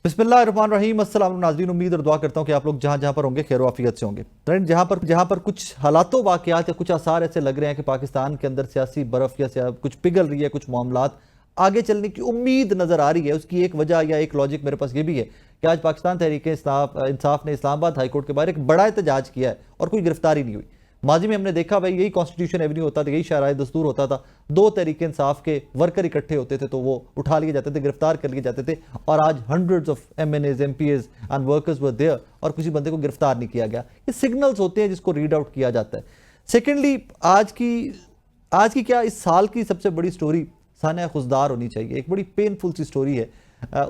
बिस्मिल्लाहिर्रहमानिर्रहीम। अस्सलाम नाज़रीन, उम्मीद और दुआ करता हूँ कि आप लोग जहाँ जहाँ पर होंगे खैर आफियत से होंगे। फ्रेंड, जहाँ पर कुछ हालातों वाक़यात या कुछ आसार ऐसे लग रहे हैं कि पाकिस्तान के अंदर सियासी बर्फ़ या कुछ पिघल रही है, कुछ मामलात आगे चलने की उम्मीद नज़र आ रही है। उसकी एक वजह या एक लॉजिक मेरे पास ये भी है कि आज पाकिस्तान तहरीक इंसाफ ने इस्लामाबाद हाईकोर्ट के बाहर एक बड़ा एहतजाज किया है और कोई गिरफ्तारी नहीं हुई। माजी में हमने देखा भाई, यही कॉन्स्टिट्यूशन एवेन्यू होता था, यही शाहराह दस्तूर होता था। दो तहरीक इंसाफ के वर्कर इकट्ठे होते थे तो वो उठा लिए जाते थे, गिरफ्तार कर लिए जाते थे। और आज hundreds of MNAs, MPs and workers were there और किसी बंदे को गिरफ्तार नहीं किया गया। ये सिग्नल्स होते हैं जिसको रीड आउट किया जाता है। सेकेंडली, आज की क्या इस साल की सबसे बड़ी स्टोरी सानिया खुशदार होनी चाहिए। एक बड़ी पेनफुल सी स्टोरी है,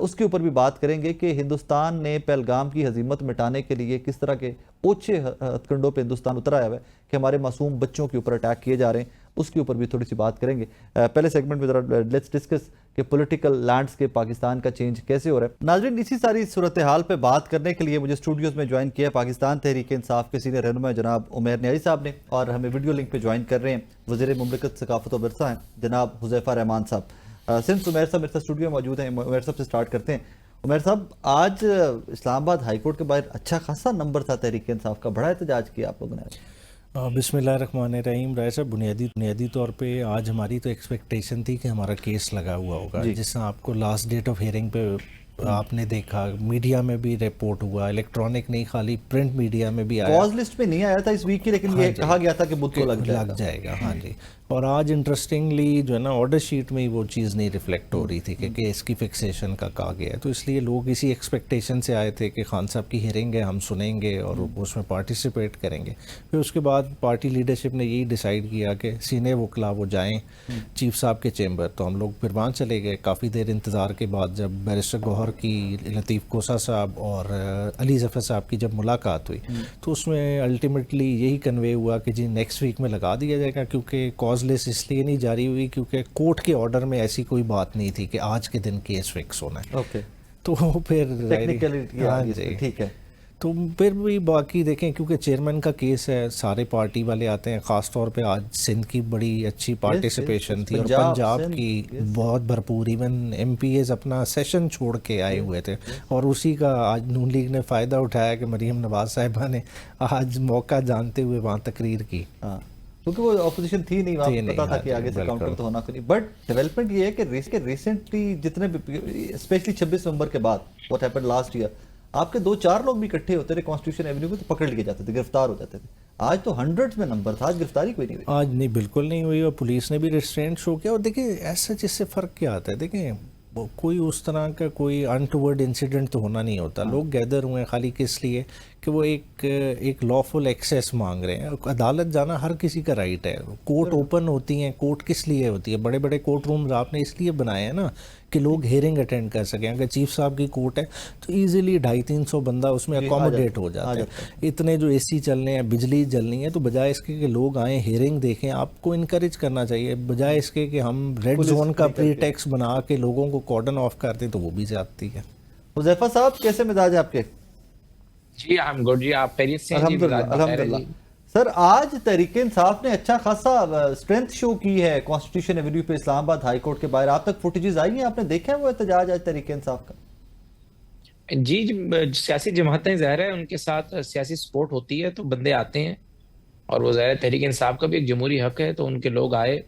उसके ऊपर भी बात करेंगे कि हिंदुस्तान ने पहलगाम की हजीमत मिटाने के लिए किस तरह के ओछे हथकंडों पे हिंदुस्तान उतरा है कि हमारे मासूम बच्चों के ऊपर अटैक किए जा रहे हैं। उसके ऊपर भी थोड़ी सी बात करेंगे। पहले सेगमेंट में जरा लेट्स डिस्कस कि पॉलिटिकल लैंडस्केप पाकिस्तान का चेंज कैसे हो रहा है। नाज़रीन, इसी सारी सूरत हाल पे बात करने के लिए मुझे स्टूडियोज़ में ज्वाइन किया पाकिस्तान तहरीक इंसाफ के सीनियर रहनुमा जनाब उमैर न्याजी साहब ने, और हमें वीडियो लिंक पे ज्वाइन कर रहे हैं वज़ीर मुमलिकत सकाफत और विरसा हैं जनाब हुज़ैफा रहमान साहब। सिंस उमैर साहब मेरे साथ स्टूडियो में मौजूद हैं, उमैर साहब से स्टार्ट करते हैं। उमैर साहब, आज इस्लामाबाद हाईकोर्ट के बाहर अच्छा खासा नंबर था तहरीक इंसाफ का, बड़ा एहतजाज किया आप लोगों ने। बिस्मिल्लाहिर्रहमानिर्रहीम। राय साहब, बुनियादी तौर पे आज हमारी तो एक्सपेक्टेशन थी कि हमारा केस लगा हुआ होगा। जिससे आपको लास्ट डेट ऑफ हियरिंग पे आपने देखा, मीडिया में भी रिपोर्ट हुआ, इलेक्ट्रॉनिक नहीं खाली प्रिंट मीडिया में भी आया। कॉज लिस्ट में नहीं आया था इस वीक की, लेकिन ये कहा गया था कि बुध को लग जाएगा। हाँ जी। और आज इंटरेस्टिंगली जो है ना, ऑर्डर शीट में ही वो चीज़ नहीं रिफ्लेक्ट हो रही थी कि केस की फिक्सेशन का कहा गया है। तो इसलिए लोग इसी एक्सपेक्टेशन से आए थे कि खान साहब की हियरिंग है, हम सुनेंगे और उसमें पार्टिसिपेट करेंगे। फिर उसके बाद पार्टी लीडरशिप ने यही डिसाइड किया कि सीनियर वकला वो जाएं चीफ साहब के चेंबर। तो हम लोग फिर वहाँ चले गए। काफ़ी देर इंतज़ार के बाद जब बैरिस्टर गौहर की, लतीफ़ कोसा साहब और अली ज़फ़र साहब की जब मुलाकात हुई तो उसमें अल्टीमेटली यही कन्वे हुआ कि जी नेक्स्ट वीक में लगा दिया जाएगा। क्योंकि कॉज लिस्ट इसलिए नहीं जारी हुई क्योंकि कोर्ट के ऑर्डर में ऐसी कोई बात नहीं थी कि आज के दिन केस फिक्स होना है। ओके, तो फिर टेक्निकली ठीक है। तो फिर भी बाकी देखें, क्योंकि चेयरमैन का केस है, सारे पार्टी वाले आते हैं। ख़ास तौर पे आज सिंध की बड़ी अच्छी पार्टिसिपेशन थी और पंजाब की बहुत भरपूर। इवन MPs अपना सेशन छोड़ के आए हुए थे और उसी का आज नून लीग ने फ़ायदा उठाया कि मरीम नवाज साहिबा ने आज मौका जानते हुए वहाँ तकरीर की। क्योंकि वो ऑपोजिशन थी नहीं, वहाँ पता था कि आगे से काउंटर तो होना तो नहीं। बट डेवलपमेंट ये है कि रिसेंटली जितने स्पेशली 26 नवंबर के बाद व्हाट हैपेंड लास्ट ईयर, आपके 2-4 लोग भी इकट्ठे होते थे कॉन्स्टिट्यूशन एवेन्यू पे तो पकड़ लिए जाते थे, गिरफ्तार हो जाते थे। आज तो हंड्रेड्स में नंबर था, आज गिरफ्तारी कोई नहीं हुई। आज नहीं, बिल्कुल नहीं हुई और पुलिस ने भी रिस्ट्रेंट शो किया। और देखिए ऐसा जिससे फ़र्क क्या आता है, देखें कोई उस तरह का कोई अनटुवर्ड इंसिडेंट तो होना नहीं होता। लोग गैदर हुए हैं खाली किस लिए कि वो एक लॉफुल एक्सेस मांग रहे हैं। अदालत जाना हर किसी का राइट है। कोर्ट ओपन होती हैं, कोर्ट किस लिए होती है? बड़े बड़े कोर्ट रूम्स आपने इसलिए बनाए हैं ना कि लोग हियरिंग अटेंड कर सकें। अगर चीफ साहब की कोर्ट है तो ईजिली 250-300 बंदा उसमें अकोमोडेट हो जाता है। इतने जो AC चलने हैं, बिजली चलनी है, तो बजाय इसके कि लोग आएँ हियरिंग देखें, आपको इनकरेज करना चाहिए। बजाय इसके कि हम रेड जोन का प्रीटेक्स्ट बना के लोगों को कॉर्डन ऑफ कर दें तो वो भी जाती है। हुज़ैफा साहब, कैसे मिजाज है आपके? जी आई एम गुड जी, आप खैरियत से हैं? अल्हम्दुलिल्लाह। सर, आज तहरीक इंसाफ ने अच्छा खासा स्ट्रेंथ शो की है कॉन्स्टिट्यूशन एवेन्यू पे इस्लामाबाद हाई कोर्ट के बाहर। आप तक फुटेजेस आई हैं, आपने देखा है वो एहतजाज आज तहरीक इंसाफ का? जी सियासी जमातें ज़ाहिर है उनके साथ सियासी सपोर्ट होती है तो बंदे आते हैं, और वो ज़ाहिर तहरीक इंसाफ का भी एक जमहूरी हक है तो उनके लोग आए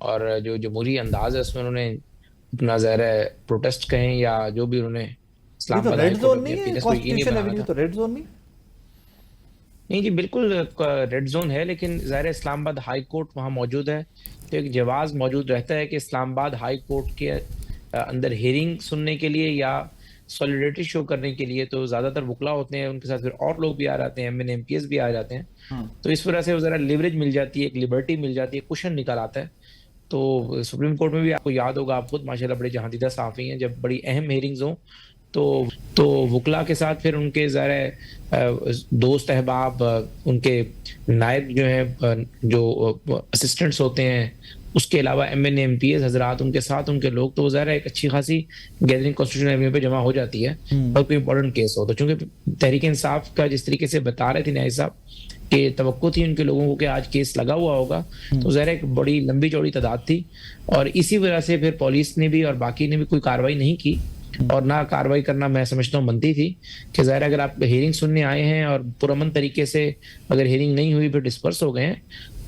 और जो जमहूरी अंदाज है उसमें उन्होंने अपना ज़ाहिर है प्रोटेस्ट कहें या जो भी उन्होंने इस्लामाबाद रेड जोन नहीं है कॉन्स्टिट्यूशन एवेन्यू, तो रेड जोन नहीं जी, बिल्कुल रेड जोन है, लेकिन ज़ाहिर इस्लामाबाद हाई कोर्ट वहाँ मौजूद है तो एक जवाज़ मौजूद रहता है कि इस्लामाबाद हाई कोर्ट के अंदर हियरिंग सुनने के लिए या सॉलिडरिटी शो करने के लिए तो ज़्यादातर वकला होते हैं, उनके साथ फिर और लोग भी आ जाते हैं, MNA MPs भी आ जाते हैं। तो इस वजह से वो ज़रा लिवरेज मिल जाती है, एक लिबर्टी मिल जाती है, कुशन निकल आता है। तो सुप्रीम कोर्ट में भी आपको याद होगा, आप खुद माशाल्लाह बड़े जहांदीदा साफ़ी हैं, जब बड़ी अहम हियरिंग्स हों तो वकला के साथ फिर उनके ज़ाहिर दोस्त अहबाब, उनके नायब जो हैं, जो असिस्टेंट्स होते हैं, उसके अलावा MNA MPs हजरात उनके साथ, उनके लोग, तो ज़ाहिर एक अच्छी खासी गैदरिंग कॉन्स्टिट्यूशन एवेन्यू पे जमा हो जाती है और कोई इंपॉर्टेंट केस हो। तो चूंकि तहरीक इंसाफ का जिस तरीके से बता रहे थे न्याय साहब कि तवक्को थी उनके लोगों को कि आज केस लगा हुआ होगा, तो ज़ाहिर एक बड़ी लंबी चौड़ी तादाद थी और इसी वजह से फिर पुलिस ने भी और बाकी ने भी कोई कार्रवाई नहीं की और ना कार्रवाई करना मैं समझता हूँ बनती थी कि ज़ाहिर है अगर आप हियरिंग सुनने आए हैं और पुरअमन तरीके से अगर हियरिंग नहीं हुई फिर डिस्पर्स हो गए हैं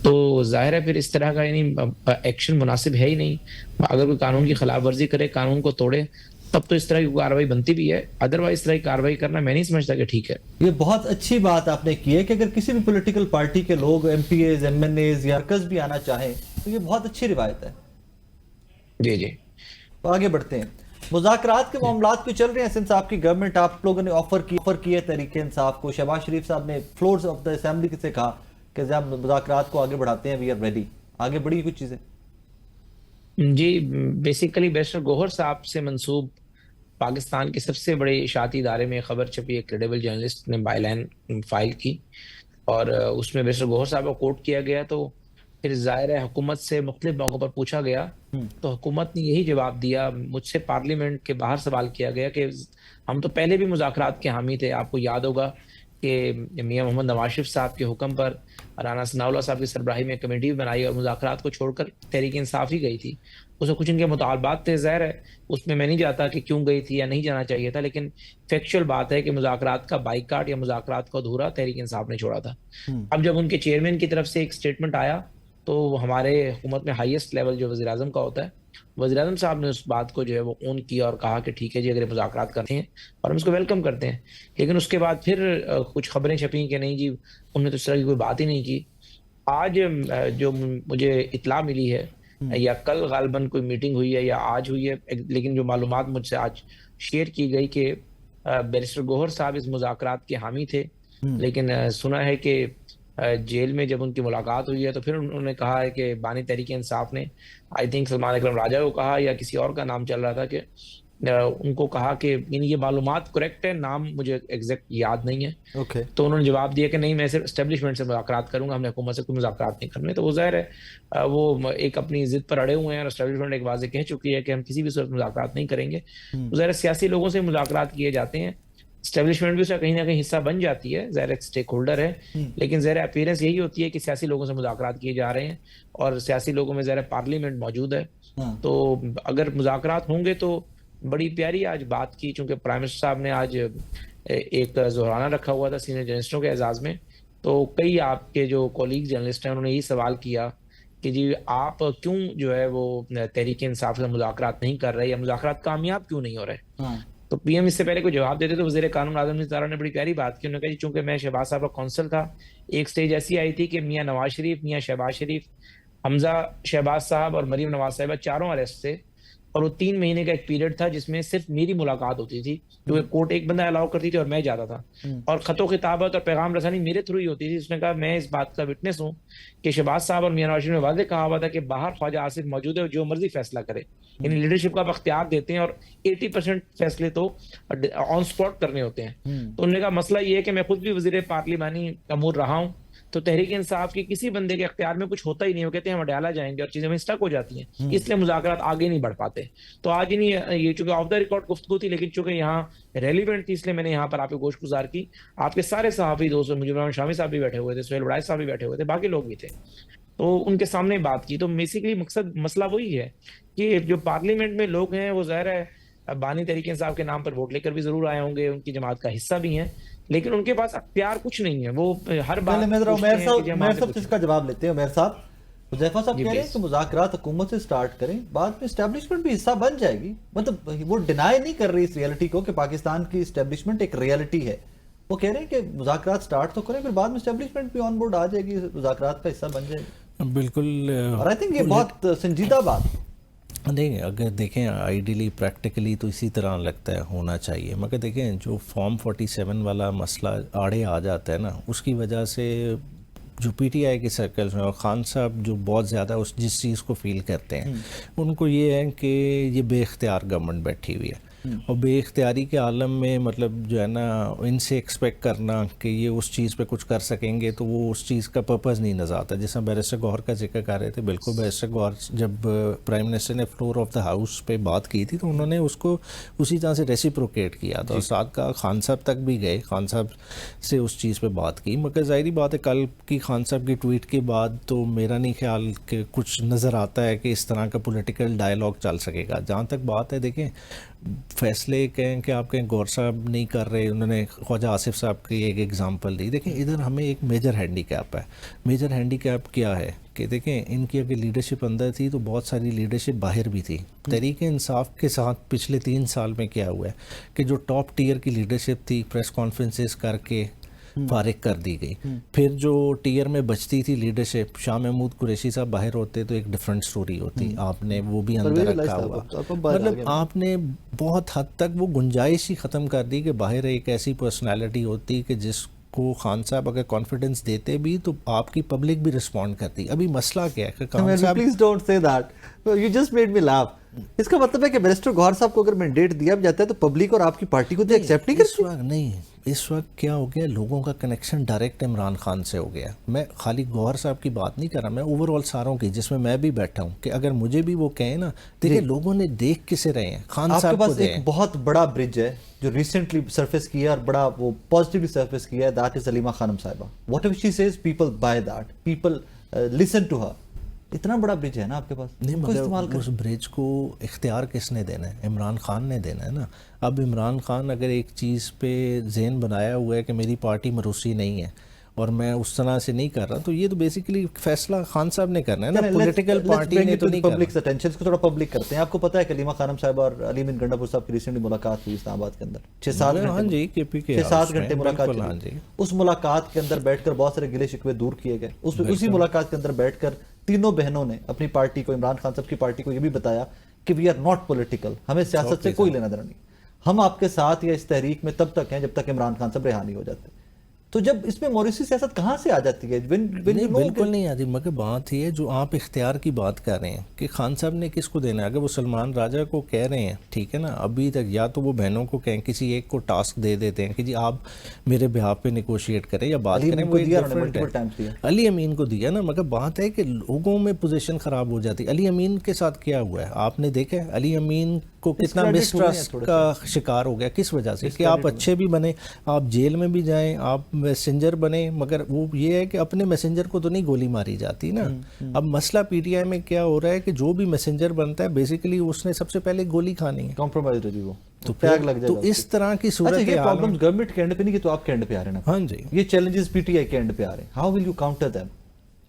तो ज़ाहिर है फिर इस तरह का यानी एक्शन मुनासिब है ही नहीं। अगर कोई कानून की खिलाफ वर्जी करे, कानून को तोड़े, तब तो इस तरह की कार्रवाई बनती भी है, अदरवाइज इस तरह की कार्रवाई करना मैं नहीं समझता कि ठीक है। ये बहुत अच्छी बात आपने की है कि अगर किसी भी पॉलिटिकल पार्टी के लोग एमपीएज एमएनएज या वर्कर्स भी आना चाहें तो ये बहुत अच्छी रिवायत है। जी जी। तो आगे बढ़ते हैं, मुज़ाकरात के मामलात क्यों चल रहे हैं सिंस आपकी गवर्नमेंट, आप लोगों ने ऑफर किए तहरीके इंसाफ को, शहबाज शरीफ साहब ने फ्लोर्स ऑफ द असेंबली से कहा कि जब मुज़ाकरात को आगे बढ़ाते हैं वी आर रेडी, आगे बढ़ी कुछ चीजें? जी, बेसिकली बैरिस्टर गौहर साहब से मंसूब पाकिस्तान के सबसे बड़े इशाअती इदारे में खबर छपी, एक क्रेडिबल जर्नलिस्ट ने बायलाइन फाइल की और उसमें बैरिस्टर गौहर साहब को कोट किया गया। तो फिर ज़ाहिर है हुकूमत से मुख्तलिफ मौक़ों पर पूछा गया तो हुकूमत ने यही जवाब दिया। मुझसे पार्लियामेंट के बाहर सवाल किया गया कि हम तो पहले भी मुज़ाकरात के हामी थे। आपको याद होगा कि मियां मोहम्मद नवाज शरीफ साहब के हुक्म पर राना सनाउल्लाह साहब की सरबराही में कमेटी बनाई और मुज़ाकरात को छोड़कर तहरीक इंसाफ ही गई थी। उसमें कुछ इनके मुतालबात थे, ज़ाहिर है उसमें मैं नहीं जाता कि क्यों गई थी या नहीं जाना चाहिए था, लेकिन फैक्चुअल बात है कि मुज़ाकरात का बाइकाट या मुज़ाकरात को अधूरा तहरीक इंसाफ ने छोड़ा था। अब जब उनके चेयरमैन की तरफ से एक स्टेटमेंट आया तो हमारे हुकूमत में हाईएस्ट लेवल जो वज़ीर आज़म का होता है, वज़ीर आज़म साहब ने उस बात को जो है वो ऑन किया और कहा कि ठीक है जी, अगर मुज़ाकरात करते हैं और हम इसको वेलकम करते हैं। लेकिन उसके बाद फिर कुछ खबरें छपी कि नहीं जी, उन्होंने तो इस तरह की कोई बात ही नहीं की। आज जो मुझे इत्तला मिली है या कल गालिबन कोई मीटिंग हुई है या आज हुई है, लेकिन जो मालूमात मुझसे आज शेयर की गई कि बैरिस्टर गौहर साहब इस मुज़ाकरात के हामी थे, लेकिन सुना है कि जेल में जब उनकी मुलाकात हुई है तो फिर उन्होंने कहा है कि बानी तहरीक इंसाफ ने आई थिंक सलमान अकरम राजा को कहा या किसी और का नाम चल रहा था कि उनको कहा कि ये मालूमात करेक्ट है, नाम मुझे एग्जैक्ट याद नहीं है। ओके। तो उन्होंने जवाब दिया कि नहीं, मैं सिर्फ एस्टेब्लिशमेंट से मुज़ाकरात करूंगा, हमने हुकूमत से कोई मुज़ाकरात नहीं करने। तो वो ज़ाहिर है वो एक अपनी जिद पर अड़े हुए हैं और एस्टेब्लिशमेंट एक वाज़ेह कह चुकी है कि हम किसी भी सूरत मुज़ाकरात नहीं करेंगे। तो ज़ाहिर सियासी लोगों से मुज़ाकरात किए जाते हैं, एस्टेब्लिशमेंट भी उसका कहीं ना कहीं हिस्सा बन जाती है, ज़ाहिर स्टेक होल्डर है, लेकिन ज़ाहिर अपीयरेंस यही होती है कि सियासी लोगों से मुज़ाकरात किए जा रहे हैं और सियासी लोगों में ज़ाहिर पार्लियामेंट मौजूद है। तो अगर मुज़ाकरात होंगे तो बड़ी प्यारी आज बात की, चूंकि प्राइम मिनिस्टर साहब ने आज एक ज़ोहराना रखा हुआ था सीनियर जर्नलिस्टों के एजाज़ में, तो कई आपके जो कॉलीग जर्नलिस्ट हैं उन्होंने यही सवाल किया कि जी आप क्यों जो है वो तहरीक इंसाफ से मुज़ाकरात नहीं कर रहे या मुज़ाकरात कामयाब क्यों नहीं हो रहे। तो पीएम इससे पहले कोई जवाब देते तो वज़ीर कानून आज़म सितारा ने बड़ी प्यारी बात की। उन्होंने कहा चूंकि मैं शहबाज साहब का कौंसल था, एक स्टेज ऐसी आई थी कि मियां नवाज शरीफ, मियां शहबाज शरीफ, हमजा शहबाज साहब और मरीम नवाज साहिबा चारों अरेस्ट थे और वो 3 महीने का एक पीरियड था जिसमें सिर्फ मेरी मुलाकात होती थी, क्योंकि कोर्ट एक बंदा अलाउ करती थी और मैं जाता था और खतो खिताबत और पैगाम रसानी मेरे थ्रू ही होती थी। उसने कहा मैं इस बात का विटनेस हूँ कि शहबाज साहब और मियां नवाज शरीफ ने वादे कहा हुआ था कि बाहर ख्वाजा आसिफ मौजूद है और जो मर्जी फैसला करे, यानी लीडरशिप का अख्तियार देते हैं और 80% फैसले तो ऑन स्पॉट करने होते हैं। तो उन्होंने कहा मसला ये है कि मैं खुद भी वजीर पार्लिमानी अमूर रहा हूँ, तो तहरीक इंसाफ की किसी बंदे के अख्तियार में कुछ होता ही नहीं, वो कहते हैं हम अडयाला जाएंगे और चीजें वहीं स्टक हो जाती हैं, इसलिए मुज़ाकरात आगे नहीं बढ़ पाते। तो आज नहीं, ये चूंकि ऑफ द रिकॉर्ड गुफ्तगू थी लेकिन चूंकि यहाँ रेलिवेंट थी इसलिए मैंने यहाँ पर आपको गोश गुजार की। आपके सारे सहाफ़ी दोस्त, मुजीब रहमान शामी साहब भी बैठे हुए थे, सुहेल बड़ाई साहब भी बैठे हुए थे, बाकी लोग भी थे, तो उनके सामने बात की। तो बेसिकली मसला वही है कि जो पार्लियामेंट में लोग हैं वो ज़ाहिर है बानी तहरीक इंसाफ के नाम पर वोट लेकर भी जरूर आए होंगे, उनकी जमात का हिस्सा भी हैं, लेकिन उनके पास अख्तियार कुछ नहीं है। वो हर बात उमैर साहब इसका जवाब लेते हैं। उमैर साहब, हुज़ैफा साहब कह रहे हैं कि मुज़ाकरात हुकूमत से स्टार्ट करें, बाद में एस्टेब्लिशमेंट भी हिस्सा बन जाएगी। मतलब वो डिनाई नहीं कर रही इस रियलिटी को कि पाकिस्तान की एस्टेब्लिशमेंट एक रियलिटी है। वो कह रहे हैं कि मुज़ाकरात स्टार्ट तो करें, फिर बाद में एस्टेब्लिशमेंट भी ऑन बोर्ड आ जाएगी, मुज़ाकरात का हिस्सा बन जाएगी। बिल्कुल। और आई थिंक ये बहुत संजीदा बात नहीं, अगर देखें आइडियली प्रैक्टिकली तो इसी तरह लगता है होना चाहिए, मगर देखें जो फॉर्म 47 वाला मसला आड़े आ जाता है ना, उसकी वजह से जो पीटीआई के सर्कल्स में और खान साहब जो बहुत ज़्यादा उस जिस चीज़ को फील करते हैं, उनको ये है कि ये बेख्तियार गवर्नमेंट बैठी हुई है और बेख्तियारी के आलम में मतलब जो है ना इनसे एक्सपेक्ट करना कि ये उस चीज़ पे कुछ कर सकेंगे तो वो उस चीज़ का पर्पज़ नहीं नज़र आता। जैसा बैरिस्टर गौहर का जिक्र कर रहे थे, बिल्कुल बैरिस्टर गौहर जब प्राइम मिनिस्टर ने फ्लोर ऑफ द हाउस पे बात की थी तो उन्होंने उसको उसी तरह से रेसिप्रोकेट किया था और साथ का खान साहब तक भी गए, खान साहब से उस चीज़ पर बात की। मगर ज़ाहिरी बात है कल की खान साहब की ट्वीट के बाद तो मेरा नहीं ख्याल कि कुछ नज़र आता है कि इस तरह का पोलिटिकल डायलॉग चल सकेगा। जहाँ तक बात है देखें फैसले कहें कि आप कहें गौर साहब नहीं कर रहे, उन्होंने ख्वाजा आसिफ साहब की एक एग्जांपल दी। देखें इधर हमें एक मेजर हैंडीकैप है। मेजर हैंडीकैप क्या है कि देखें इनकी अगर लीडरशिप अंदर थी तो बहुत सारी लीडरशिप बाहर भी थी। तहरीक इंसाफ के साथ पिछले 3 साल में क्या हुआ है कि जो टॉप टियर की लीडरशिप थी प्रेस कॉन्फ्रेंसेस करके फारिग कर दी गई। फिर जो टियर में बचती थी लीडरशिप, शाह महमूद कुरैशी साहब बाहर होते तो एक डिफरेंट स्टोरी होती, आपने वो भी अंदर रखा हुआ। मतलब आपने बहुत हद तक वो गुंजाइश ही ख़त्म कर दी कि बाहर एक ऐसी पर्सनालिटी होती कि जिसको खान साहब अगर कॉन्फिडेंस देते भी तो आपकी पब्लिक भी रिस्पॉन्ड करती। अभी मसला क्या है कि खान साहब, please don't say that, you just made me laugh. इसका मतलब है कि बैरिस्टर गौहर साहब को अगर मैंडेट दिया भी जाता है तो पब्लिक और आपकी पार्टी को एक्सेप्ट नहीं करती। नहीं, इस वक्त क्या हो गया, लोगों का कनेक्शन डायरेक्ट इमरान खान से हो गया। मैं खाली गौहर साहब की बात नहीं कर रहा, मैं ओवरऑल सारों की, जिसमें मैं भी बैठा हूँ, कि अगर मुझे भी वो कहें ना, देखिए लोगों ने देख किसे रहे हैं, खान साहब को। आपके पास एक बहुत बड़ा ब्रिज है जो रिसेंटली सरफेस किया और बड़ा वो पॉजिटिवली सरफेस किया है, that is Salima Khanam Sahiba. Whatever she says people buy that, people listen to her. इतना बड़ा ब्रिज है ना आपके पास, नहीं मगर उस ब्रिज को इख्तियार किसने देना है? इमरान खान ने देना है ना। अब इमरान खान अगर एक चीज़ पे ज़हन बनाया हुआ है कि मेरी पार्टी मरूसी नहीं है और मैं उस तरह से नहीं कर रहा, तो ये तो बेसिकली फैसला खान साहब ने करना है ना, पॉलिटिकल पार्टी ने तो नहीं करना। पब्लिक अटेंशन को थोड़ा पब्लिक करते हैं। आपको पता है कलीमा खानम साहब और अली अमीन गंडापुर साहब की रिसेंटली मुलाकात हुई इस्लामाबाद के अंदर, 6-7 घंटे। हाँ जी, KP के 6-7 घंटे मुलाकात चली। उस मुलाकात के अंदर बैठकर बहुत सारे गिले शिकवे दूर किए गए। उसी मुलाकात के अंदर बैठकर तीनों बहनों ने अपनी पार्टी को, इमरान खान साहब की पार्टी को, ये भी बताया कि वी आर नॉट पॉलिटिकल, हमें सियासत से कोई लेना देना नहीं, हम आपके साथ या इस तहरीक में तब तक हैं जब तक इमरान खान साहब रिहा नहीं हो जाते। तो जब इसमें मॉरिसी सियासत कहाँ से आ जाती है? बिल्कुल नहीं आती। मगर बात ये है जो आप इख्तियार की बात कर रहे हैं कि खान साहब ने किसको देना है। अगर वो सलमान राजा को कह रहे हैं, ठीक है ना, अभी तक या तो वो बहनों को कहें, किसी एक को टास्क दे देते हैं कि जी आप मेरे बिहाफ पे निगोशिएट करें या बात करें, वो अली अमीन को दिया ना। मगर बात है कि लोगों में पोजीशन खराब हो जाती है। अली अमीन के साथ क्या हुआ है आपने देखा है? अली अमीन को कितना मिसट्रस्ट का शिकार हो गया, किस वजह से कि आप अच्छे भी बने, आप जेल में भी जाएं, आप मैसेंजर बने, मगर वो ये है कि अपने मैसेंजर को तो नहीं गोली मारी जाती ना। अब मसला PTI में क्या हो रहा है कि जो भी मैसेंजर बनता है बेसिकली उसने सबसे पहले गोली खानी है, कॉम्प्रोमाइज होगी वो, तो टैग लग जाएगा। तो इस तरह की सूरत है। ये प्रॉब्लम्स गवर्नमेंट के एंड पे नहीं कि तो आपके एंड पे आ रहे हैं ना। हाँ जी, ये चैलेंजेस PTI के एंड पे आ रहे हैं। How will you counter them?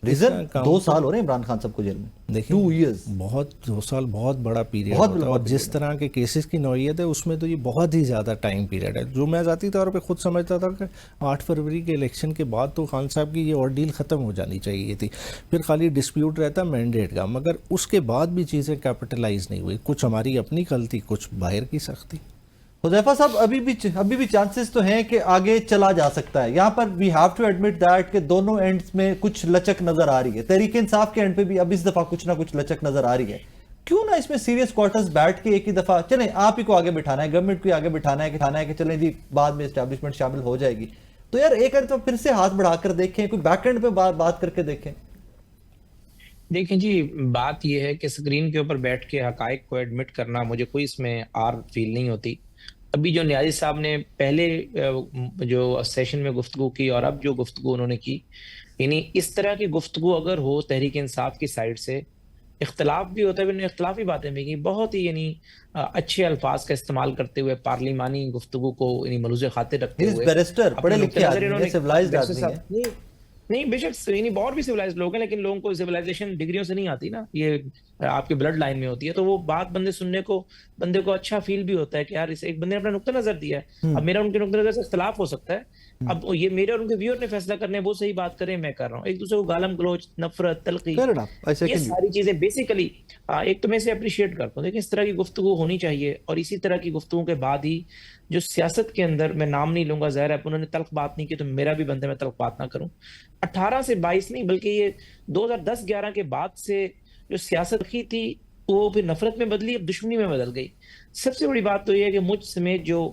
Reason 2 साल हो रहे हैं इमरान खान साहब को जेल में, देखिए 2 years, बहुत 2 साल बहुत बड़ा पीरियड होता है। और जिस तरह के केसेस की नौइयत है उसमें तो ये बहुत ही ज़्यादा टाइम पीरियड है। जो मैं ज़ाती तौर पे खुद समझता था कि 8 फरवरी के इलेक्शन के बाद तो खान साहब की ये ऑर्डील ख़त्म हो जानी चाहिए थी, फिर खाली डिस्प्यूट रहता मैंडेट का, मगर उसके बाद भी चीज़ें कैपिटलाइज नहीं हुई। कुछ हमारी अपनी गलती, कुछ बाहर की सख्ती। हुज़ैफा साहब अभी भी चांसेस तो हैं कि आगे चला जा सकता है। यहाँ पर we have to admit that कि दोनों एंड्स में कुछ लचक नजर आ रही है। तहरीक इंसाफ के एंड पे भी अब इस दफा कुछ ना कुछ लचक नजर आ रही है। क्यों ना इसमें सीरियस क्वार्टर्स बैठ के एक ही दफा चले, आप ही को आगे बिठाना है, गवर्नमेंट को आगे बिठाना है कि चलें जी बाद में एस्टैब्लिशमेंट शामिल हो जाएगी। तो यार एक तो फिर से हाथ बढ़ाकर देखें, कोई बैक एंड पे बात करके देखें। देखें जी, बात यह है कि स्क्रीन के ऊपर बैठ के हकायक को एडमिट करना मुझे कोई इसमें आर फील नहीं होती। अभी जो न्याजी साहब ने पहले जो सेशन में गुफ्तगू की और अब जो गुफ्तगू उन्होंने की, यानी इस तरह की गुफ्तगू अगर हो तहरीक इंसाफ की साइड से, इख्तलाफ भी होता है, उन्होंने इख्तलाफी बातें भी की, बहुत ही यानी अच्छे अल्फाज का इस्तेमाल करते हुए पार्लिमानी गुफ्तगू को यानी मलूज़ खातिर रखते हुए, पढ़े लिखे आदमी, सिविलाइज्ड आदमी है। नहीं बेशक यानी और भी सिविलाइज्ड लोग हैं, लेकिन लोगों को सिविलाइजेशन डिग्रियों से नहीं आती ना, ये आपके ब्लड लाइन में होती है। तो वो बात बंदे को अच्छा फील भी होता है कि यार इस एक बंदे ने अपना नुक्ता नजर दिया है। अब मेरा उनके नुक्ता नजर से इख्तलाफ हो सकता है, अब ये मेरे और उनके व्यूअर ने फैसला करने हैं, वो सही बात करें, मैं कर रहा हूँ। एक दूसरे को गालम गलोच, नफरत, तलखी, ये सारी चीजें बेसिकली एक तो मैं इसे अप्रिशिएट करता हूँ। देखिए इस तरह की गुफ्तगू होनी चाहिए और इसी तरह की गुफ्तगू के बाद ही जो सियासत के अंदर, मैं नाम नहीं लूंगा, ज़ाहिर है उन्होंने तल्ख बात नहीं की तो मेरा भी बनता है मैं तल्ख बात ना करूं। 18 से 22 नहीं बल्कि ये 2010-11 के बाद से जो सियासत की थी वो फिर नफरत में बदली, अब दुश्मनी में बदल गई। सबसे बड़ी बात तो ये है कि मुझ समेत जो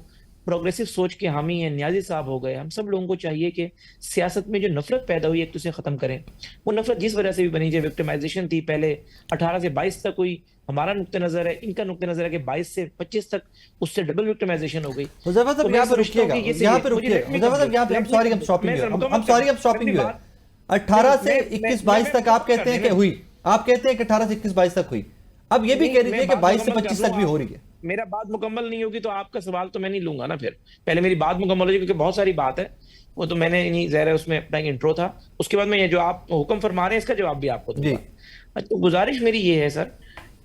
प्रोग्रेसिव सोच के हामी हैं, न्याजी साहब हो गए, हम सब लोगों को चाहिए कि सियासत में जो नफरत पैदा हुई एक दूसरे खत्म करें। वो नफरत जिस वजह से भी बनी, जो विक्टिमाइजेशन थी पहले 18 से 22 तक हुई, हमारा नुक्ते नजर है, इनका नुक्ते नजर है कि 22 से 25 तक उससे डबल विक्टिमाइजेशन हो गई। हुज़ैफा साहब यहाँ पे रुकिएगा, यहाँ पे रुकिएगा। हुज़ैफा साहब यहाँ पे, I'm sorry I'm stopping you। 18 से 21-22 तक आप कहते हैं कि हुई, आप कहते हैं कि 18 से 21-22 तक हुई, अब ये भी कह रही है कि 22 से 25 तक भी हो रही है। मेरा बात मुकम्मल नहीं होगी तो आपका सवाल तो मैं नहीं लूंगा ना। फिर पहले मेरी बात मुकम्मल हो जाए, क्योंकि बहुत सारी बात है, वो तो मैंने नहीं, ज़ाहिर है उसमें अपना इंट्रो था, उसके बाद मैं ये जो आप हुक्म फरमा रहे हैं इसका जवाब भी आपको जी। दूंगा। तो गुजारिश मेरी ये है सर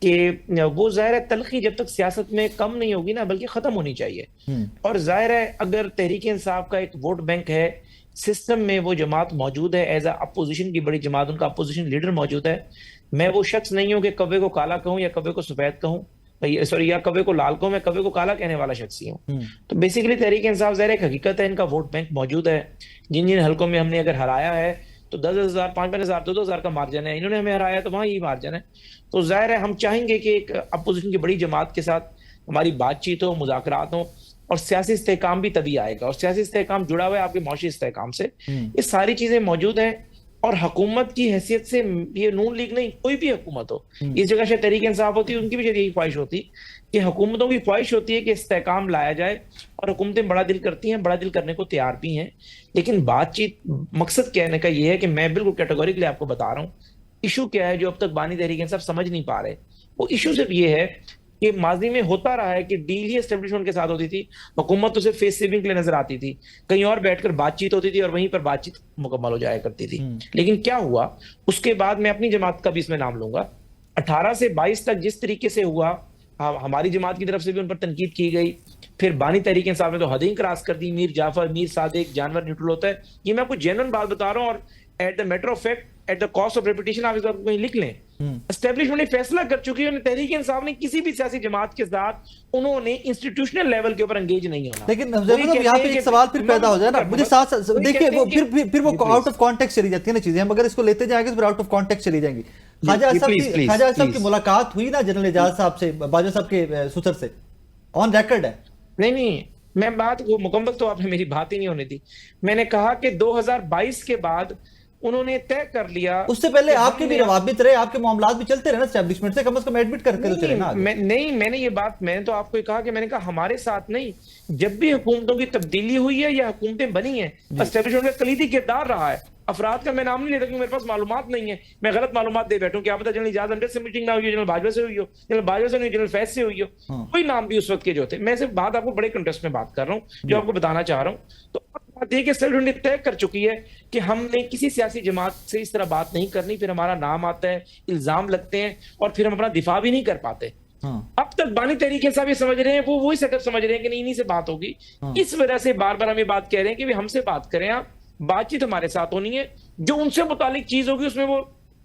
कि वो ज़ाहिर है तलखी जब तक सियासत में कम नहीं होगी ना, बल्कि खत्म होनी चाहिए। और ज़ाहिर है अगर तहरीक इंसाफ का एक वोट बैंक है, सिस्टम में वो जमात मौजूद है, एज अपोजिशन की बड़ी जमात, उनका अपोजिशन लीडर मौजूद है, मैं वो शख्स नहीं हूं कि कव्वे को काला कहूं या कव्वे को सफेद कहूं, सॉरी, या कव्वे को लाल कहूं, मैं कव्वे को काला कहने वाला शख्स ही हूं। तो बेसिकली तहरीक इंसाफ ज़ाहिर एक हकीकत है, इनका वोट बैंक मौजूद है। जिन जिन हलकों में हमने अगर हराया है तो 10,000, 5,000, 2,000 का मार्जिन है, इन्होंने हमें हराया तो वहां यही मार्जिन है। तो जाहिर है हम चाहेंगे कि एक अपोजिशन की बड़ी जमात के साथ हमारी बातचीत हो, मुज़ाकरात हो, और सियासी इस्तेहकाम भी तभी आएगा। और सियासी इस्तेहकाम जुड़ा हुआ है आपके मौशी इस्तेहकाम से। ये सारी चीजें मौजूद हैं। और हुकूमत की हैसियत से, ये नून लीग नहीं, कोई भी हुकूमत हो, इस जगह से तहरीक इंसाफ होती है, उनकी भी यही ख्वाहिश होती कि हुकूमतों की ख्वाहिश होती है कि इस्तेहकाम लाया जाए, और हुकूमतें बड़ा दिल करती हैं, बड़ा दिल करने को तैयार भी हैं। लेकिन बातचीत, मकसद कहने का ये है कि मैं बिल्कुल कैटेगोरिकली आपको बता रहा हूँ, इशू क्या है जो अब तक बानी तहरीक इंसाफ समझ नहीं पा रहे। वो इशू सिर्फ ये है कि माजी में होता रहा है कि डील ही एस्टेब्लिशमेंट के साथ होती थी, हुकूमत तो सिर्फ फेस सेविंग के लिए नजर आती थी, कहीं और बैठकर बातचीत होती थी और वहीं पर बातचीत मुकम्मल हो जाया करती थी। लेकिन क्या हुआ उसके बाद, मैं अपनी जमात का भी इसमें नाम लूंगा, 18 से 22 तक जिस तरीके से हुआ, हमारी जमात की तरफ से भी उन पर तनकीद की गई, फिर बानी तहरीक इंसाफ ने तो हदें क्रॉस कर दी, मीर जाफर, मीर सादिक, जानवर न्यूट्रल होता है, ये मैं आपको जेन्युइन बात बता रहा हूँ। और at the matter of fact, at the cost of reputation, आप इस बात को कहीं लिख लें, एस्टेब्लिशमेंट ने फैसला कर चुकी है, तहरीक इंसाफ ने किसी भी सियासी जमात के साथ उन्होंने इंस्टीट्यूशनल लेवल के ऊपर एंगेज नहीं होना। लेकिन यहाँ पे एक सवाल फिर पैदा हो जाए ना, मुझे साथ देखिए वो फिर वो आउट ऑफ कॉन्टेक्स्ट चली जाती है ना चीजें, हम अगर इसको लेते जाएंगे तो फिर आउट ऑफ कॉन्टेक्स्ट चली जाएंगी। ख्वाजा साहब की मुलाकात हुई ना जनरल एजाज साहब से, बाजवा साहब के सुसर से, ऑन रिकॉर्ड है। नहीं, मैं बात वो मुकम्मल, तो आपने मेरी बात ही नहीं होने दी। मैंने कहा कि 2022 के बाद उन्होंने तय कर लिया। उससे पहले आपके भी रवाबित रहे, आपके मामलात भी चलते रहे ना एस्टेब्लिशमेंट से, कम से कम एडमिट करके तो चले ना। मैंने ये बात, मैंने तो आपको कहा कि मैंने कहा हमारे साथ नहीं, जब भी हुकूमतों की तब्दीली हुई है या हुकूमतें बनी हैं, एस्टेब्लिशमेंट का कलीदी किरदार रहा है। अफराद का मैं नाम नहीं लेता क्योंकि मेरे पास मालूमात नहीं है, मैं गलत मालूमात दे बैठूं, क्या पता जनरल एजाज अमजद से मीटिंग ना हुई हो, जनरल बाजवा से हुई हो, जनरल बाजवा से नहीं, जनरल फैज से हुई हो, कोई नाम भी उस वक्त के जो थे। मैं सिर्फ बात आपको बड़े कंटेस्ट में बात कर रहा हूँ, जो आपको बताना चाह रहा हूँ। तो बात यह कि एस्टेब्लिशमेंट ने तय कर चुकी है कि हमने किसी सियासी जमात से इस तरह बात नहीं करनी, फिर हमारा नाम आता है, इल्जाम लगते हैं, और फिर हम अपना दिफा भी नहीं कर पाते। अब तक बानी तहरीक इंसाफ ये समझ रहे हैं, वो वही सेटअप समझ रहे हैं कि इन्हीं से बात होगी। इस वजह से बार बार हम ये बात कह रहे हैं कि हमसे बात करें, आप बातचीत हमारे साथ होनी है, जो उनसे मुतालिक चीज होगी उसमें वो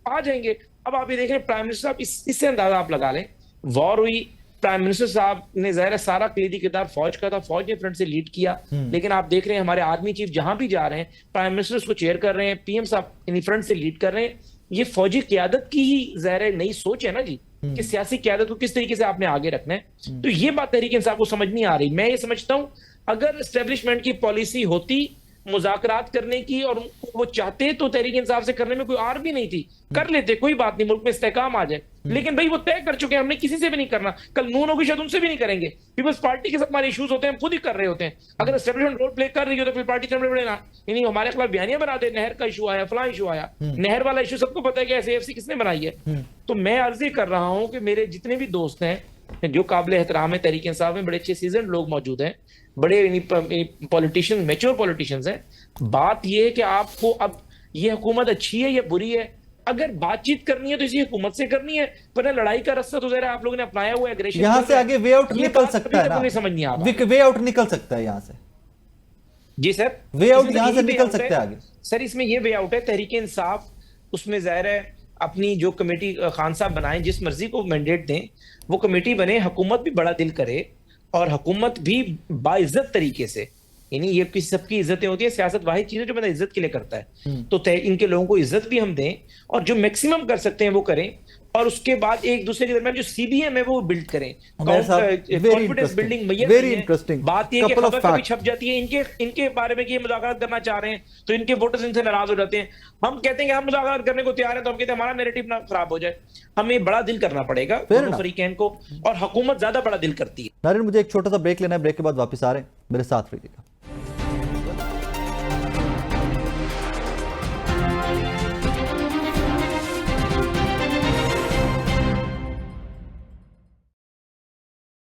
आ जाएंगे। अब आप ये देख रहे हैं प्राइम मिनिस्टर साहब, इससे अंदाजा आप लगा लें, वॉर हुई, प्राइम मिनिस्टर साहब ने ज़ाहिर है सारा कलीदी किरदार फौज का था, फौज ने फ्रंट से लीड किया। लेकिन आप देख रहे हैं हमारे आर्मी चीफ जहां भी जा रहे हैं, प्राइम मिनिस्टर उसको चेयर कर रहे हैं, पीएम साहब इन फ्रंट से लीड कर रहे हैं। ये फौजी क्यादत की ही ज़ाहिर है नई सोच है ना जी, कि सियासी क्यादत को किस तरीके से आपने आगे रखना है। तो ये बात तहरीक इंसाफ को समझ नहीं आ रही। मैं ये समझता हूं अगर एस्टेब्लिशमेंट की पॉलिसी होती मुज़ाकरात करने की, और वो चाहते तो तहरीक इंसाफ से करने में कोई आर भी नहीं थी, कर लेते, कोई बात नहीं, मुल्क में इस्तेहकाम आ जाए। लेकिन भाई वो तय कर चुके हैं, हमने किसी से भी नहीं करना। कल नून होगी शायद उनसे भी नहीं करेंगे, पीपल्स पार्टी के साथ हमारे इश्यूज होते हैं, हम खुद ही कर रहे होते हैं। अगर एस्टेब्लिशमेंट रोल प्ले कर रही हो तो फिर पार्टी चल पड़े ना, यानी हमारे खिलाफ बयानियां बनाते, नहर का इशू आया, फलां इशू आया, नहर वाला इशू सबको पता है कि एसएएफसी किसने बनाई है। तो मैं अर्ज ही कर रहा हूं कि मेरे जितने भी दोस्त हैं जो काबिल एहतराम है तहरीक इंसाफ में, बड़े अच्छे सीजन लोग मौजूद हैं, बड़े पॉलिटिशियन, मैच्योर पॉलिटिशियंस हैं। बात यह है कि आपको अब ये हुकूमत अच्छी है या बुरी है, अगर बातचीत करनी है तो इसी हुकूमत से करनी है, पर लड़ाई का रास्ता तो जरा आप लोगों ने अपनाया हुआ है, एग्रेशन। यहां से आगे वे आउट निकल सकता है ना, नहीं समझ नहीं आ रहा, वे आउट निकल सकता है यहां से। जी सर, वे आउट यहां से निकल सकता है आगे। सर इसमें ये वे आउट है, तहरीक इंसाफ उसमें जाहिर है अपनी जो कमेटी खान साहब बनाएं, जिस मर्जी को मैंडेट दें वो कमेटी बने, हुकूमत भी बड़ा दिल करे और हुकूमत भी बाइज्जत तरीके से, यानी ये किसी सबकी इज्जतें होती है, सियासत वाहिद चीज है जो बंदा इज्जत के लिए करता है, तो इनके लोगों को इज्जत भी हम दें और जो मैक्सिमम कर सकते हैं वो करें, और उसके बाद एक दूसरे के दरमियान जो सीबीएम है वो बिल्ड करें, कॉन्फिडेंस बिल्डिंग। वेरी इंटरेस्टिंग, बात ये कि खबर कभी छप जाती है, इनके बारे में कि ये मुज़ाकरात करना चाह रहे हैं तो इनके वोटर्स इनसे नाराज हो जाते हैं। हम कहते हैं कि हम मुज़ाकरात करने को तैयार हैं, तो हम कहते हैं हमारा नैरेटिव ना खराब हो जाए। हमें बड़ा दिल करना पड़ेगा दोनों फरीकैन को, और हुकूमत ज्यादा बड़ा दिल करती है। नारिन, मुझे एक छोटा सा ब्रेक लेना है, ब्रेक के बाद वापस आ रहे हैं, मेरे साथ रहिएगा।